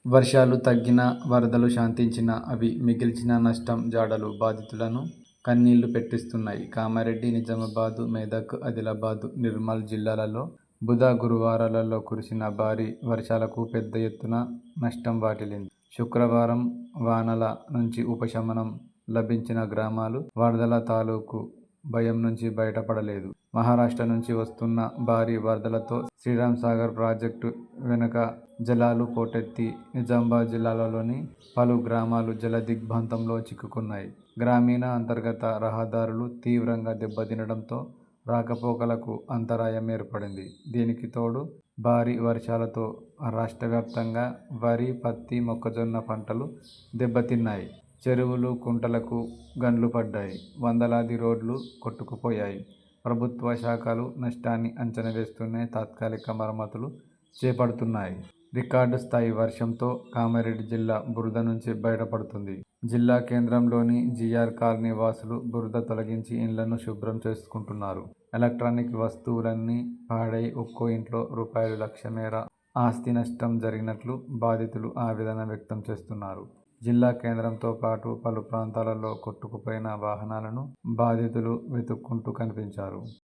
వర్షాలు తగ్గినా, వరదలు శాంతించినా అవి మిగిల్చిన నష్టం జాడలు బాధితులను కన్నీళ్లు పెట్టిస్తున్నాయి. కామారెడ్డి, నిజామాబాద్, మెదక్, ఆదిలాబాద్, నిర్మల్ జిల్లాలలో బుధ, గురువారాలలో కురిసిన భారీ వర్షాలకు పెద్ద ఎత్తున నష్టం వాటిల్లింది. శుక్రవారం వానల నుంచి ఉపశమనం లభించిన గ్రామాలు వరదల తాలూకు భయం నుంచి బయటపడలేదు. మహారాష్ట్ర నుంచి వస్తున్న భారీ వరదలతో శ్రీరాంసాగర్ ప్రాజెక్టు వెనుక జలాలు పోటెత్తి నిజామాబాద్ జిల్లాలోని పలు గ్రామాలు జలదిగ్బంధంలో చిక్కుకున్నాయి. గ్రామీణ, అంతర్గత రహదారులు తీవ్రంగా దెబ్బతినడంతో రాకపోకలకు అంతరాయం ఏర్పడింది. దీనికి తోడు భారీ వర్షాలతో రాష్ట్రవ్యాప్తంగా వరి, పత్తి, మొక్కజొన్న పంటలు దెబ్బతిన్నాయి. చెరువులు, కుంటలకు గండ్లు పడ్డాయి. వందలాది రోడ్లు కొట్టుకుపోయాయి. ప్రభుత్వ శాఖలు నష్టాన్ని అంచనా వేస్తూనే తాత్కాలిక మరమ్మతులు చేపడుతున్నాయి. రికార్డు స్థాయి వర్షంతో కామారెడ్డి జిల్లా బురద నుంచి బయటపడుతుంది. జిల్లా కేంద్రంలోని జీఆర్ కాలనీ వాసులు బురద తొలగించి ఇండ్లను శుభ్రం చేసుకుంటున్నారు. ఎలక్ట్రానిక్ వస్తువులన్నీ పాడై ఒక్కో ఇంట్లో రూ.1,00,000 మేర ఆస్తి నష్టం జరిగినట్లు బాధితులు ఆవేదన వ్యక్తం చేస్తున్నారు. జిల్లా కేంద్రంతో పాటు పలు ప్రాంతాలలో కొట్టుకుపోయిన వాహనాలను బాధితులు వెతుక్కుంటూ కనిపించారు.